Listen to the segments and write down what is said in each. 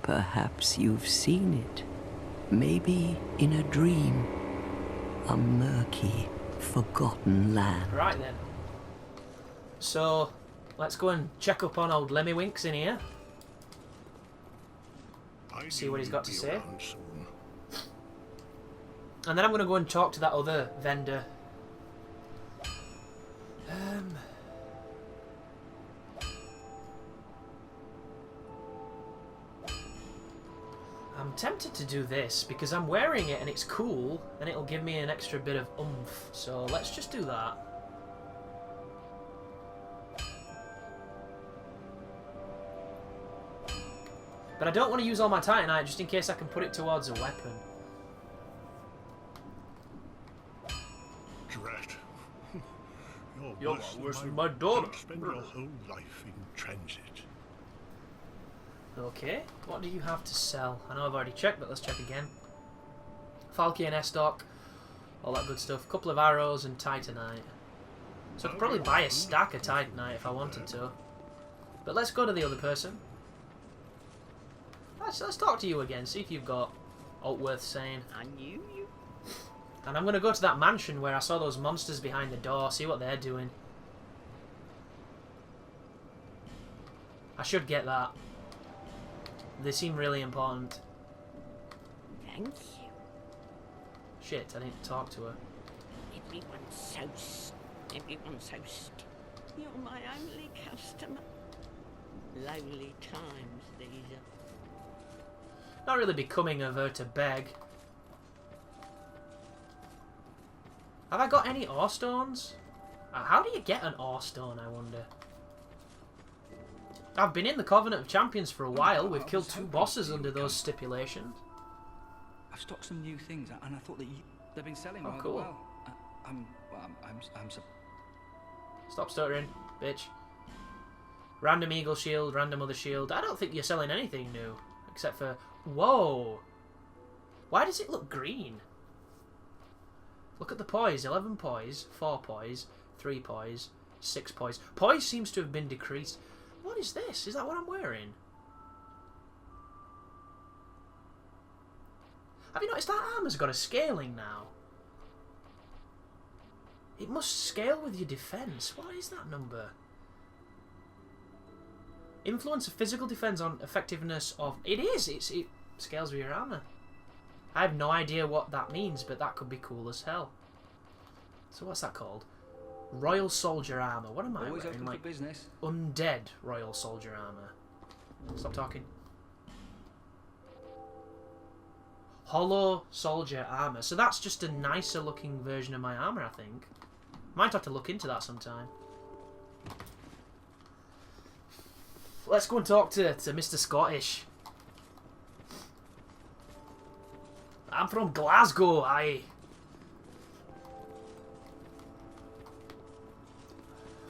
Perhaps you've seen it. Maybe in a dream. A murky, forgotten land. Right then. So, let's go and check up on old Lemmywinks in here. See what he's got to say. And then I'm going to go and talk to that other vendor. I'm tempted to do this because I'm wearing it and it's cool and it'll give me an extra bit of oomph. So let's just do that. But I don't want to use all my titanite just in case I can put it towards a weapon. Drat. You're worse than my daughter. Spend your whole life in transit. Okay, what do you have to sell? I know I've already checked, but let's check again. Falcon S-Stock, all that good stuff. Couple of arrows and titanite. So I could probably buy a stack of titanite if I wanted to. But let's go to the other person. Let's talk to you again, see if you've got aught worth saying. I knew you. And I'm going to go to that mansion where I saw those monsters behind the door, see what they're doing. I should get that. They seem really important. Thank you. Shit, I didn't talk to her. Everyone's so You're my only customer. Lonely times these are. Not really becoming of her to beg. Have I got any ore stones? How do you get an ore stone, I wonder? I've been in the Covenant of Champions for a while. We've killed 2 bosses under those stipulations. I've stocked some new things, and I thought that they've been selling rather cool. well. I'm Stop stuttering, bitch. Random eagle shield, random other shield. I don't think you're selling anything new, except for... Whoa! Why does it look green? Look at the poise. 11 poise, 4 poise, 3 poise, 6 poise. Poise seems to have been decreased. What is this? Is that what I'm wearing? Have you noticed that armor's got a scaling now? It must scale with your defense. What is that number? Influence of physical defense on effectiveness of... It is! It scales with your armor. I have no idea what that means, but that could be cool as hell. So what's that called? Royal Soldier Armor. What am I always wearing? open Like for business. Undead Royal Soldier Armor. Stop talking. Hollow Soldier Armor. So that's just a nicer looking version of my armor, I think. Might have to look into that sometime. Let's go and talk to Mr. Scottish. I'm from Glasgow, aye.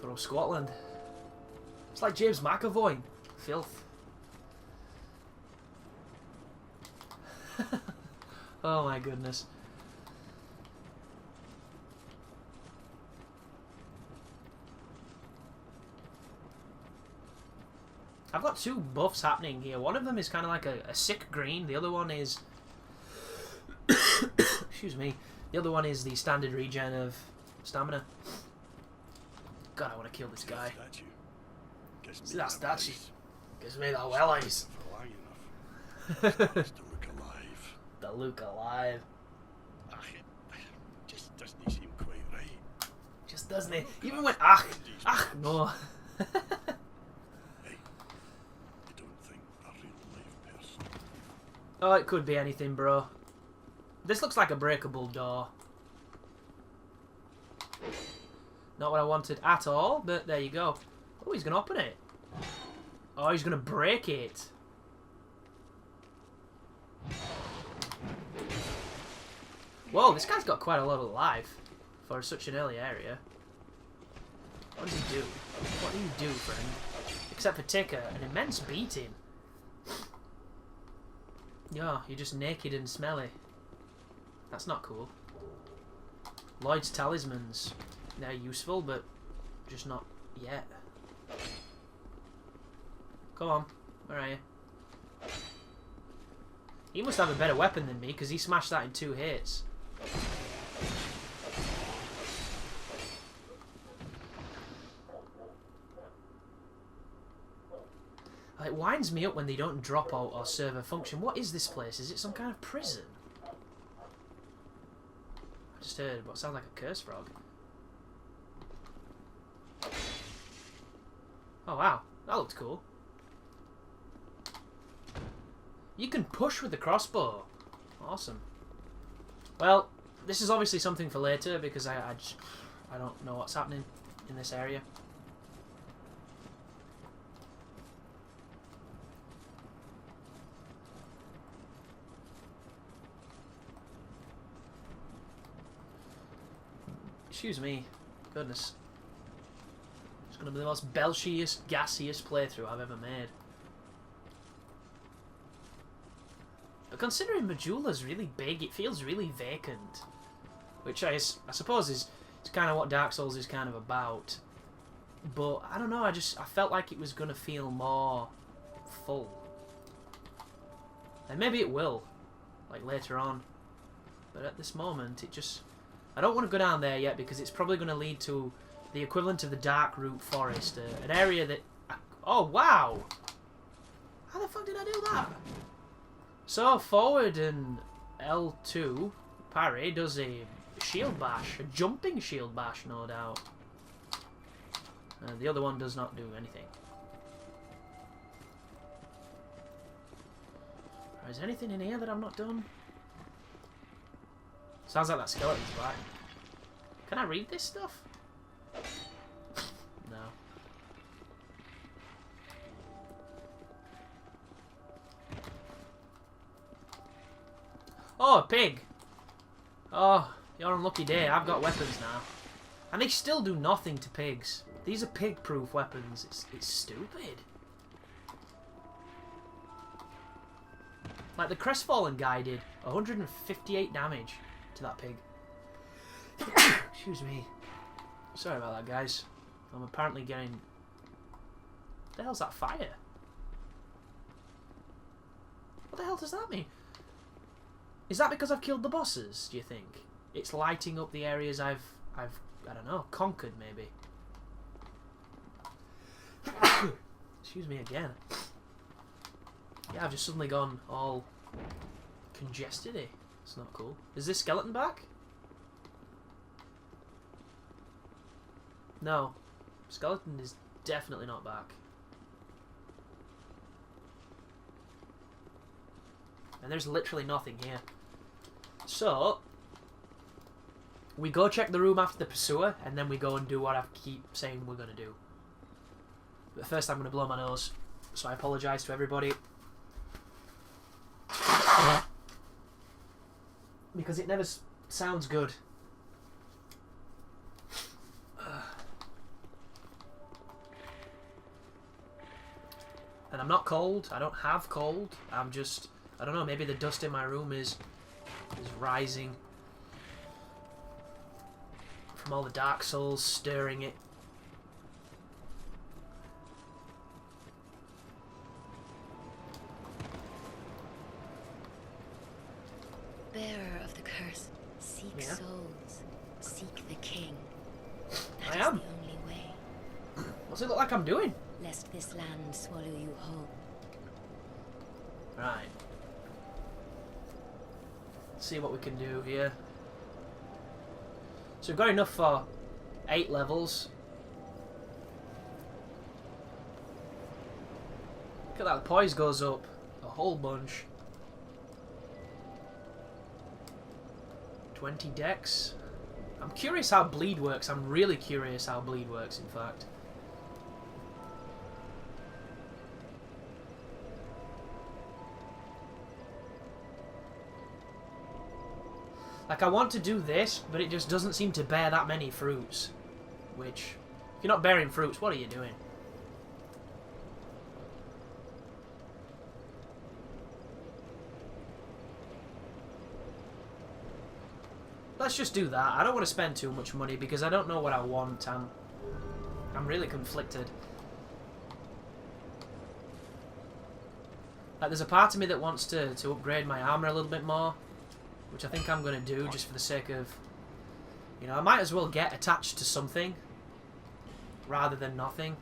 From Scotland. It's like James McAvoy. Filth. Oh my goodness. I've got 2 buffs happening here. One of them is kind of like a sick green. The other one is... Excuse me. The other one is the standard regen of stamina. God, I want to kill this guy. See that statue? Gives me the wellies. The look alive. Just doesn't seem quite right. Just doesn't it? Even when no. Hey, I don't think a real live person. Oh, it could be anything, bro. This looks like a breakable door. Not what I wanted at all, but there you go. Oh, he's going to open it. Oh, he's going to break it. Whoa, this guy's got quite a lot of life for such an early area. What does he do? What do you do, friend? Except for take an immense beating. Yeah, you're just naked and smelly. That's not cool. Lloyd's talismans. They're useful, but just not yet. Come on. Where are you? He must have a better weapon than me, because he smashed that in 2 hits. It winds me up when they don't drop out or serve a function. What is this place? Is it some kind of prison? I just heard what sounds like a curse frog. Oh wow, that looked cool. You can push with the crossbow. Awesome. Well, this is obviously something for later because I don't know what's happening in this area. Excuse me. Goodness. It's going to be the most belchiest, gassiest playthrough I've ever made. But considering Majula's really big, it feels really vacant. Which I suppose is kind of what Dark Souls is kind of about. But, I don't know, I felt like it was going to feel more full. And maybe it will, like later on. But at this moment, it just... I don't want to go down there yet because it's probably going to lead to the equivalent of the Dark Root Forest. An area that... Oh, wow! How the fuck did I do that? So, forward and L2, parry, does a shield bash. A jumping shield bash, no doubt. The other one does not do anything. Is there anything in here that I've not done? Sounds like that skeleton's back. Can I read this stuff? No. Oh, a pig! Oh, your unlucky day. I've got weapons now. And they still do nothing to pigs. These are pig-proof weapons. It's stupid. Like the Crestfallen guy did 158 damage to that pig. Excuse me. Sorry about that, guys. I'm apparently getting... What the hell's that fire? What the hell does that mean? Is that because I've killed the bosses, do you think? It's lighting up the areas I've I don't know, conquered maybe. Excuse me again. Yeah, I've just suddenly gone all congested-y. It's not cool. Is this skeleton back? No. Skeleton is definitely not back. And there's literally nothing here. So, we go check the room after the pursuer, and then we go and do what I keep saying we're going to do. But first I'm going to blow my nose, so I apologise to everybody. Because it never sounds good. And I'm not cold, I don't have cold, I'm just, I don't know, maybe the dust in my room is rising from all the Dark Souls stirring it. Bearer of the curse, seek Yeah. souls, seek the king. I That is am. the only way, What's it look like I'm doing? lest this land swallow you whole. Right. Let's see what we can do here. So we've got enough for 8 levels. Look at that, the poise goes up a whole bunch. 20 decks. I'm curious how bleed works. I'm really curious how bleed works, in fact. Like, I want to do this, but it just doesn't seem to bear that many fruits. Which, if you're not bearing fruits, what are you doing? Let's just do that. I don't want to spend too much money because I don't know what I want. I'm really conflicted. Like, there's a part of me that wants to upgrade my armor a little bit more, which I think I'm going to do just for the sake of, you know, I might as well get attached to something rather than nothing.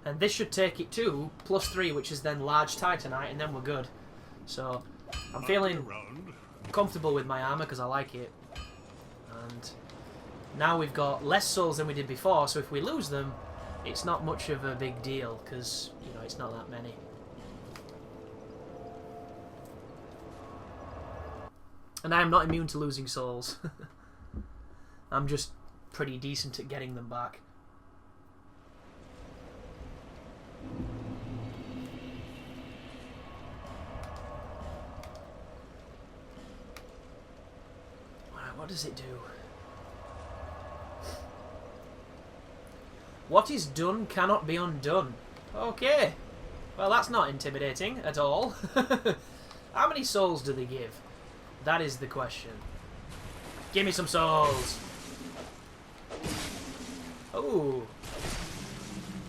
And this should take it to +3, which is then large titanite, and then we're good. So, I'm feeling comfortable with my armor because I like it. And now we've got less souls than we did before, so if we lose them, it's not much of a big deal because, you know, it's not that many. And I am not immune to losing souls. I'm just pretty decent at getting them back. What does it do? What is done cannot be undone. Okay. Well, that's not intimidating at all. How many souls do they give? That is the question. Give me some souls. Oh.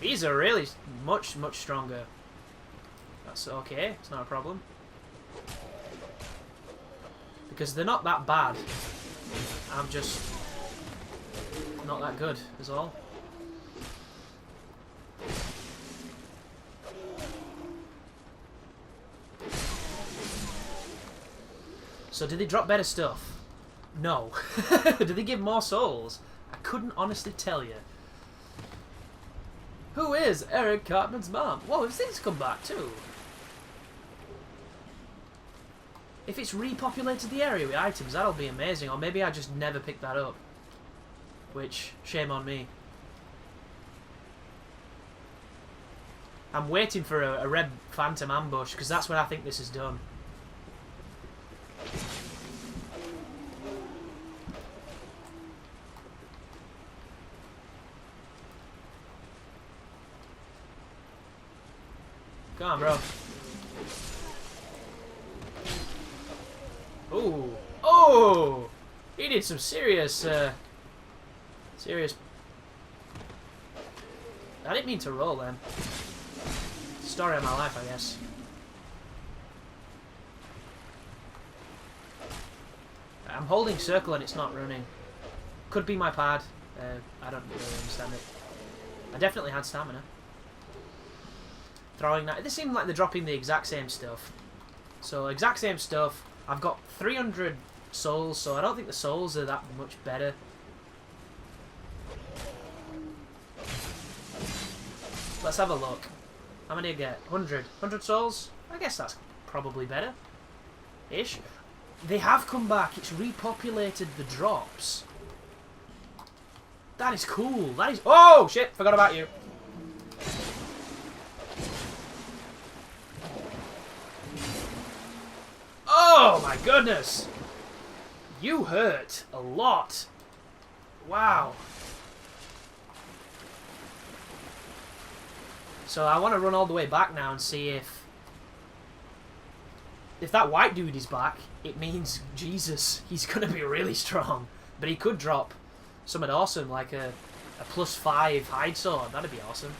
These are really much stronger. That's okay. It's not a problem. Because they're not that bad. I'm just not that good, is all. So, did they drop better stuff? No. Did they give more souls? I couldn't honestly tell you. Who is Eric Cartman's mom? Whoa, have things come back too? If it's repopulated the area with items, that'll be amazing. Or maybe I just never picked that up. Which, shame on me. I'm waiting for a red phantom ambush, because that's when I think this is done. Come on, bro. Ooh. Oh! He did some serious, serious... I didn't mean to roll then. Story of my life, I guess. I'm holding circle and it's not running. Could be my pad. I don't really understand it. I definitely had stamina. Throwing that. They seem like they're dropping the exact same stuff. So, exact same stuff. I've got 300 souls, so I don't think the souls are that much better. Let's have a look. How many do I get? 100. 100 souls? I guess that's probably better. Ish. They have come back. It's repopulated the drops. That is cool. That is... Oh, shit. Forgot about you. Oh, my goodness. You hurt a lot. Wow. So I want to run all the way back now and see if that white dude is back. It means, Jesus, he's going to be really strong. But he could drop something awesome, like a +5 hide sword. That'd be awesome.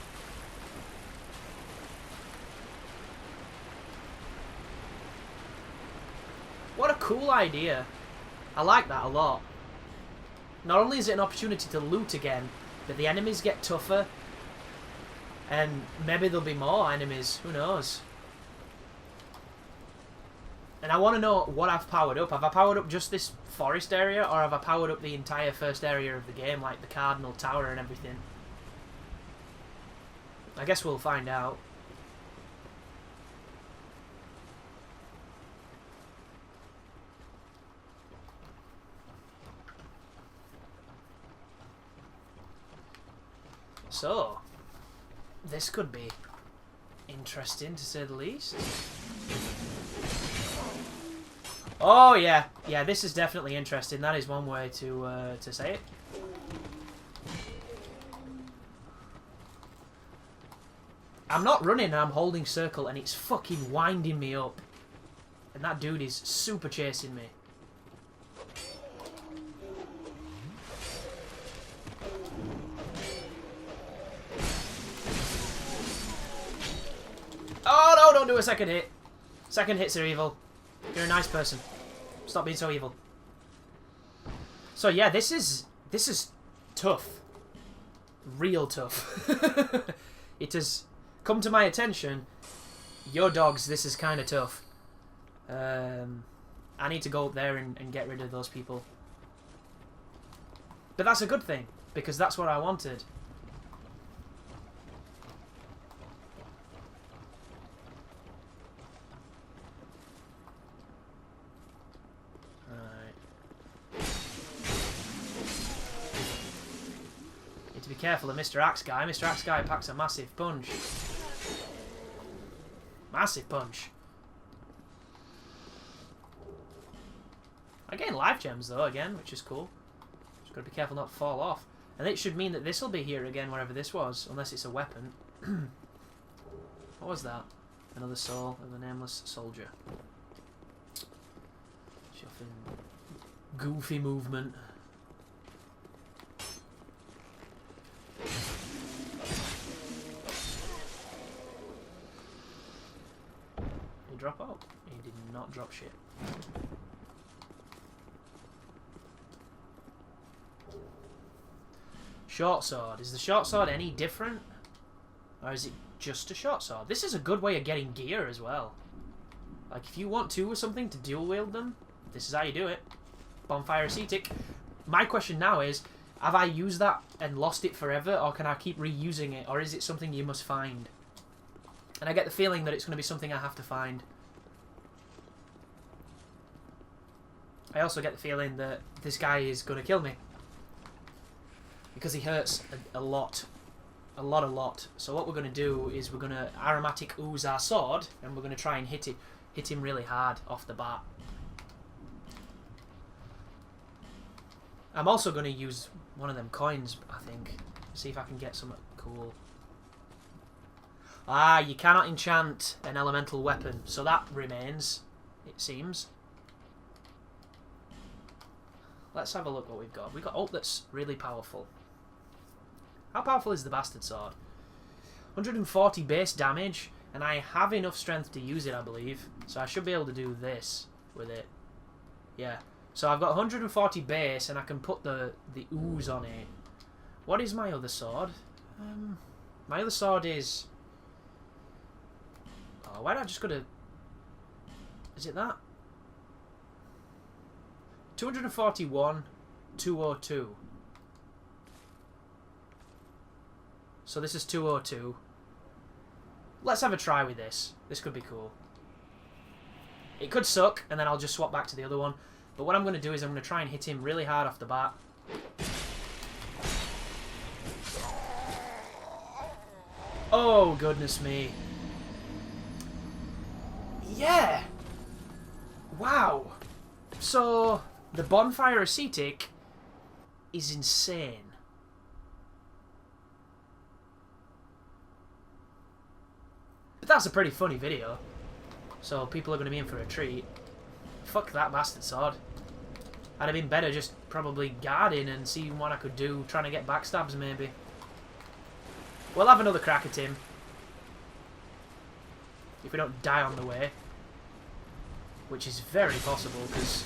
What a cool idea. I like that a lot. Not only is it an opportunity to loot again, but the enemies get tougher. And maybe there'll be more enemies. Who knows? And I want to know what I've powered up. Have I powered up just this forest area, or have I powered up the entire first area of the game, like the Cardinal Tower and everything? I guess we'll find out. So, this could be interesting, to say the least. Oh, yeah. Yeah, this is definitely interesting. That is one way to say it. I'm not running, I'm holding circle, and it's fucking winding me up. And that dude is super chasing me. Oh no, don't do a second hit. Second hits are evil. You're a nice person. Stop being so evil. So yeah, this is tough. Real tough. It has come to my attention. Yo dogs, this is kind of tough. I need to go up there and get rid of those people. But that's a good thing, because that's what I wanted. Need to be careful of Mr. Axe Guy. Mr. Axe Guy packs a massive punch. Massive punch. I gain life gems though again, which is cool. Just gotta be careful not to fall off. And it should mean that this will be here again, wherever this was, unless it's a weapon. What was that? Another soul of a nameless soldier. Shuffling. Goofy movement. He drop out? He did not drop shit. Short sword. Is the short sword any different? Or is it just a short sword? This is a good way of getting gear as well. Like, if you want to or something to dual wield them, this is how you do it. Bonfire Ascetic. My question now is, have I used that and lost it forever, or can I keep reusing it, or is it something you must find? And I get the feeling that it's going to be something I have to find. I also get the feeling that this guy is going to kill me. Because he hurts a lot. A lot. So what we're going to do is we're going to aromatic ooze our sword, and we're going to try and hit him really hard off the bat. I'm also going to use one of them coins, I think. See if I can get something cool. Ah, you cannot enchant an elemental weapon, so that remains, it seems. Let's have a look what we've got. We've got ult that's really powerful. How powerful is the bastard sword? 140 base damage, and I have enough strength to use it, I believe. So I should be able to do this with it. Yeah. So I've got 140 base, and I can put the ooze on it. What is my other sword? My other sword is... Oh, why not just go to... Is it that? 241, 202. So this is 202. Let's have a try with this. This could be cool. It could suck, and then I'll just swap back to the other one. But what I'm going to do is I'm going to try and hit him really hard off the bat. Oh, goodness me. Yeah! Wow! So, the Bonfire Ascetic is insane. But that's a pretty funny video. So people are going to be in for a treat. Fuck that bastard sword. I'd have been better just probably guarding and seeing what I could do, trying to get backstabs maybe. We'll have another crack at him. If we don't die on the way. Which is very possible, because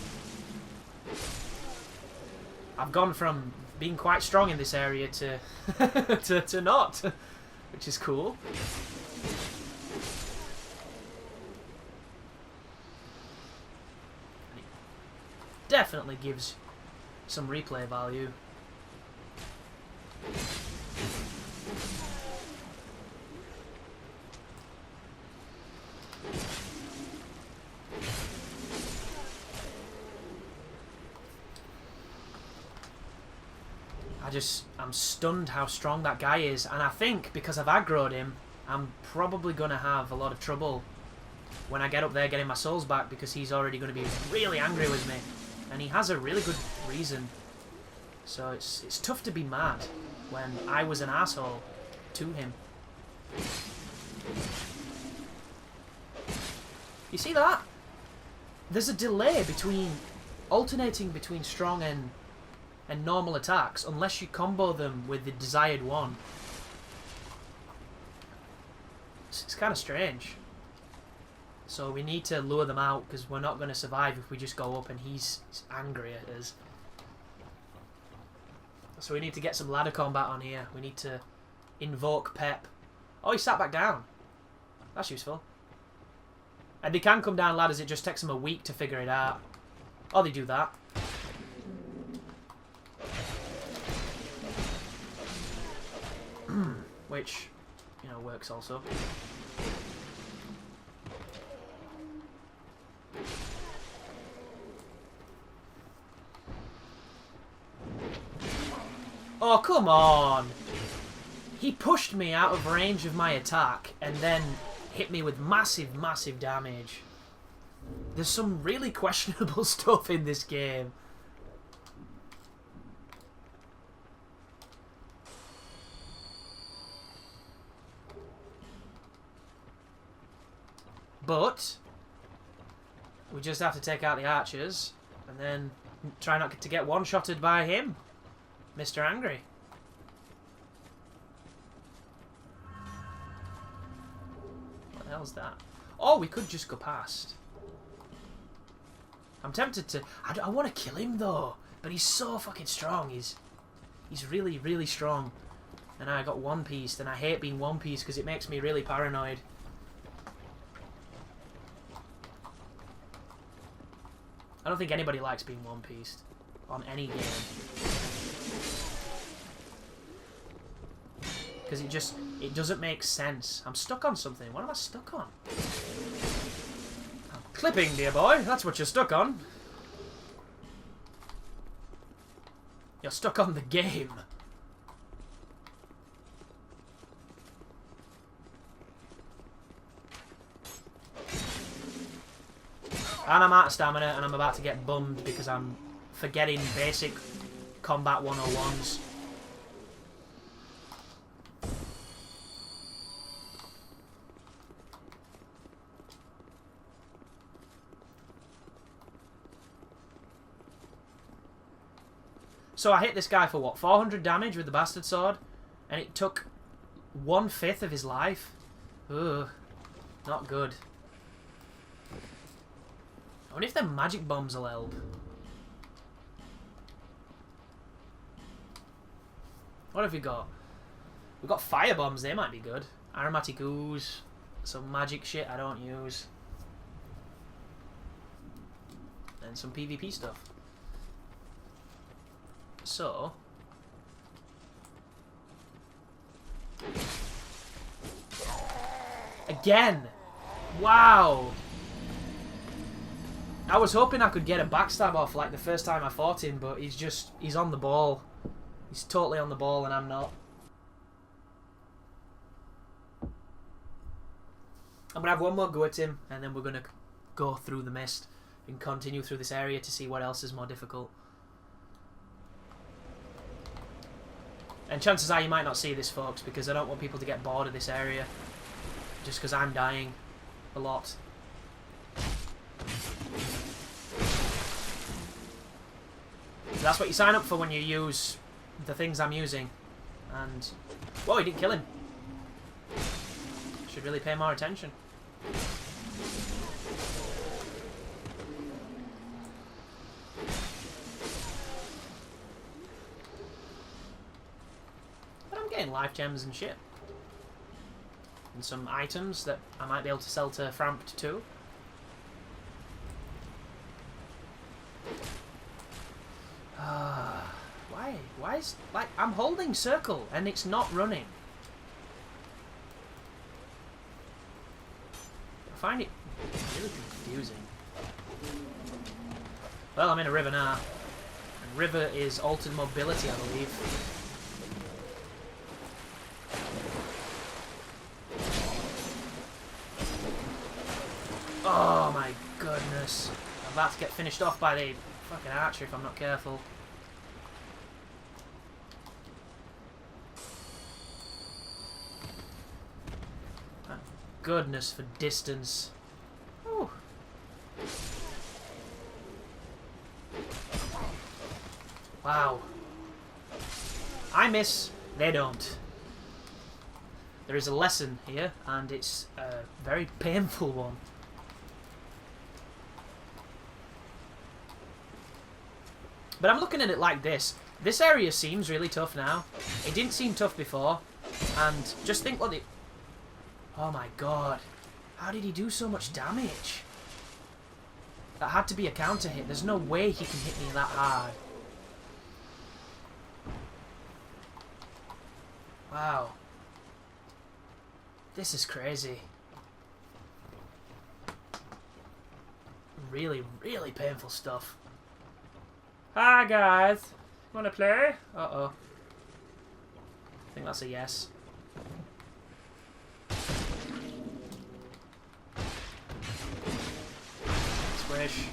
I've gone from being quite strong in this area to to not, which is cool. And it definitely gives some replay value. I'm stunned how strong that guy is, and I think because I've aggroed him, I'm probably going to have a lot of trouble when I get up there getting my souls back, because he's already going to be really angry with me, and he has a really good reason. So it's tough to be mad when I was an asshole to him. You see that? There's a delay between... alternating between strong and normal attacks, unless you combo them with the desired one. It's kind of strange. So we need to lure them out, because we're not going to survive if we just go up and he's angry at us. So we need to get some ladder combat on here. We need to invoke Pep. Oh, he sat back down. That's useful. And they can come down ladders, it just takes them a week to figure it out. Oh, they do that. Which, you know, works also. Oh, come on! He pushed me out of range of my attack and then hit me with massive, massive damage. There's some really questionable stuff in this game. But we just have to take out the archers and then try not to get one-shotted by him, Mr. Angry. What the hell's that? Oh, we could just go past. I'm tempted to... I want to kill him, though. But he's so fucking strong. He's really, really strong. And I got one-pieced, and I hate being one-pieced because it makes me really paranoid. I don't think anybody likes being one-pieced on any game. Because it doesn't make sense. I'm stuck on something. What am I stuck on? I'm clipping, dear boy. That's what you're stuck on. You're stuck on the game. And I'm out of stamina, and I'm about to get bummed because I'm forgetting basic combat 101s. So I hit this guy for what, 400 damage with the bastard sword? And it took 1/5 of his life? Ugh, not good. I wonder if their magic bombs will help. What have we got? We've got fire bombs, they might be good. Aromatic ooze, some magic shit I don't use. And some PvP stuff. So... again! Wow! I was hoping I could get a backstab off like the first time I fought him, but he's on the ball. He's totally on the ball and I'm not. I'm going to have one more go at him and then we're going to go through the mist and continue through this area to see what else is more difficult. And chances are you might not see this, folks, because I don't want people to get bored of this area. Just because I'm dying a lot. So that's what you sign up for when you use the things I'm using. And... whoa, he didn't kill him. Should really pay more attention. But I'm getting life gems and shit. And some items that I might be able to sell to Frampt too. Why is... like, I'm holding circle and it's not running. I find it really confusing. Well, I'm in a river now. And river is altered mobility, I believe. Oh my goodness. I'm about to get finished off by the fucking archer if I'm not careful. Thank goodness for distance. Whew. Wow. I miss, they don't. There is a lesson here, and it's a very painful one. But I'm looking at it like this. This area seems really tough now. It didn't seem tough before. And just think what the... Oh my god. How did he do so much damage? That had to be a counter hit. There's no way he can hit me that hard. Wow. This is crazy. Really, really painful stuff. Hi guys. Wanna play? Uh-oh. I think that's a yes. Squish.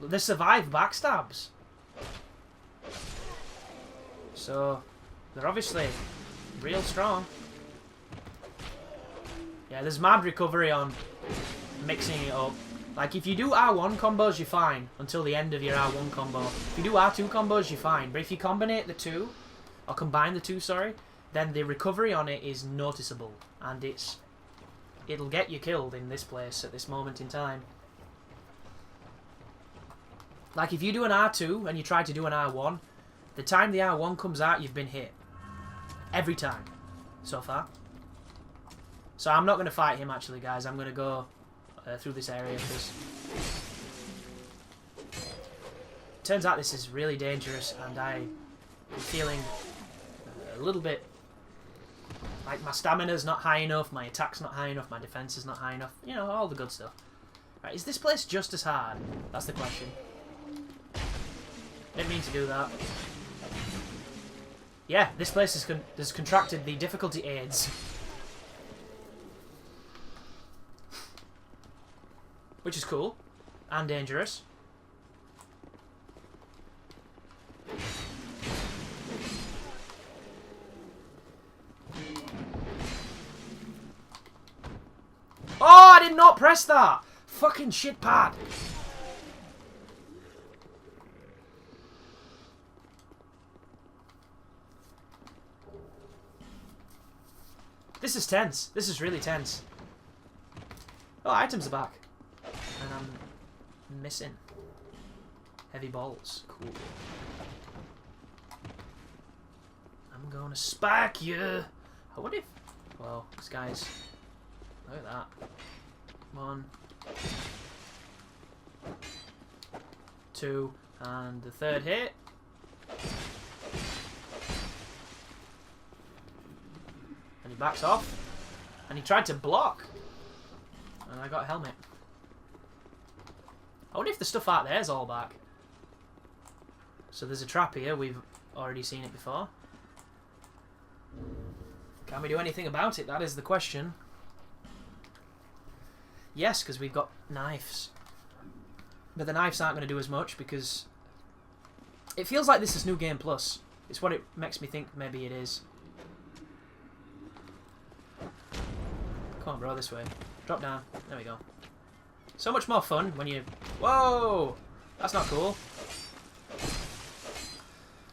They survive backstabs. So, they're obviously real strong. Yeah, there's mad recovery on mixing it up. Like, if you do R1 combos, you're fine until the end of your R1 combo. If you do R2 combos, you're fine. But if you combine the two, or combine the two, sorry, then the recovery on it is noticeable. And it'll get you killed in this place at this moment in time. Like, if you do an R2 and you try to do an R1, the time the R1 comes out, you've been hit. Every time. So far. So I'm not going to fight him, actually, guys. I'm going to go through this area, because turns out this is really dangerous, and I'm feeling a little bit like my stamina's not high enough, my attack's not high enough, my defense is not high enough. You know, all the good stuff. Right, is this place just as hard? That's the question. Didn't mean to do that. Yeah, this place has contracted the difficulty AIDS. Which is cool. And dangerous. Oh, I did not press that! Fucking shit pad! This is tense. This is really tense. Oh, items are back. And I'm missing. Heavy bolts. Cool. I'm gonna spike you. I wonder if... Well, this guy's... Look at that. 1, 2, and the third hit. And he backs off. And he tried to block. And I got a helmet. I wonder if the stuff out there is all back. So there's a trap here. We've already seen it before. Can we do anything about it? That is the question. Yes, because we've got knives. But the knives aren't going to do as much because it feels like this is New Game Plus. It's what it makes me think maybe it is. Come on, bro, this way. Drop down. There we go. So much more fun when you... Whoa! That's not cool.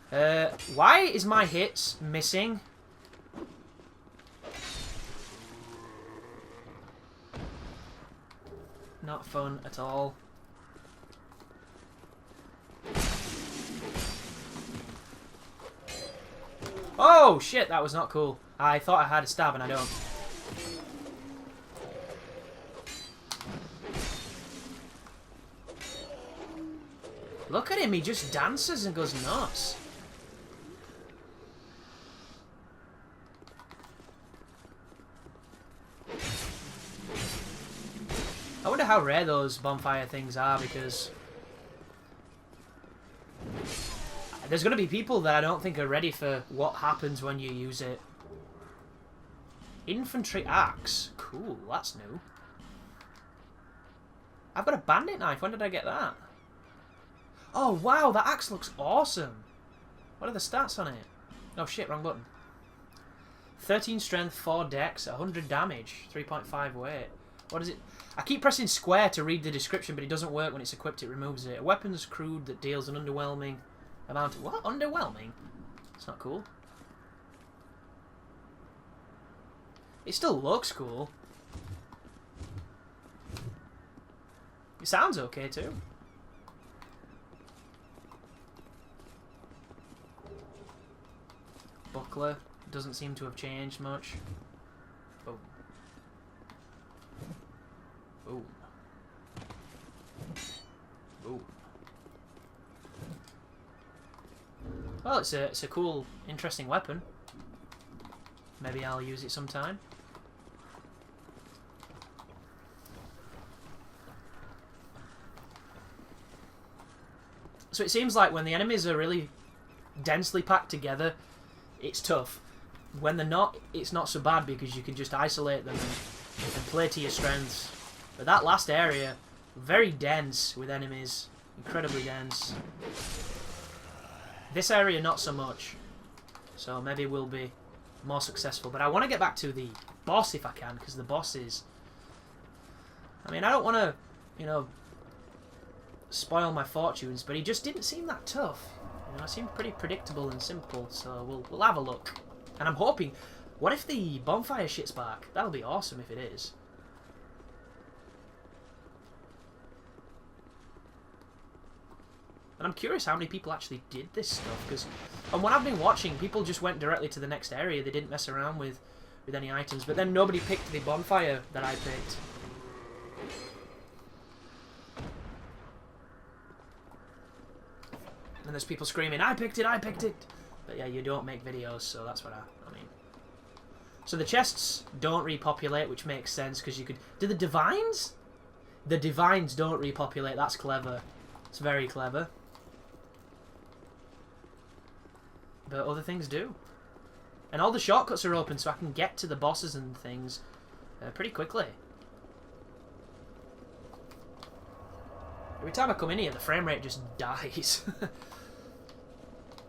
Why is my hits missing? Not fun at all. Oh, shit, that was not cool. I thought I had a stab and I don't. Look at him, he just dances and goes nuts. I wonder how rare those bonfire things are, because there's going to be people that I don't think are ready for what happens when you use it. Infantry axe. Cool, that's new. I've got a bandit knife. When did I get that? Oh, wow, that axe looks awesome. What are the stats on it? Oh, shit, wrong button. 13 strength, 4 dex, 100 damage, 3.5 weight. What is it? I keep pressing square to read the description, but it doesn't work when it's equipped. It removes it. A weapon's crude that deals an underwhelming amount of... What? Underwhelming? It's not cool. It still looks cool. It sounds okay too. Buckler doesn't seem to have changed much. Oh. Oh. Oh. Well, it's a cool, interesting weapon. Maybe I'll use it sometime. So it seems like when the enemies are really densely packed together, it's tough. When they're not, it's not so bad because you can just isolate them and play to your strengths. But that last area, very dense with enemies, incredibly dense. This area not so much, so maybe we'll be more successful. But I want to get back to the boss if I can, because the boss is... I mean, I don't want to, you know, spoil my fortunes, but he just didn't seem that tough. You know, it seemed pretty predictable and simple, so we'll have a look. And I'm hoping... What if the bonfire shit's back? That'll be awesome if it is. And I'm curious how many people actually did this stuff, because from what I've been watching, people just went directly to the next area. They didn't mess around with any items, but then nobody picked the bonfire that I picked. And there's people screaming, I picked it, I picked it! But yeah, you don't make videos, so that's what I mean. So the chests don't repopulate, which makes sense, because you could... Do the divines? The divines don't repopulate, that's clever. It's very clever. But other things do. And all the shortcuts are open, so I can get to the bosses and things pretty quickly. Every time I come in here, the frame rate just dies.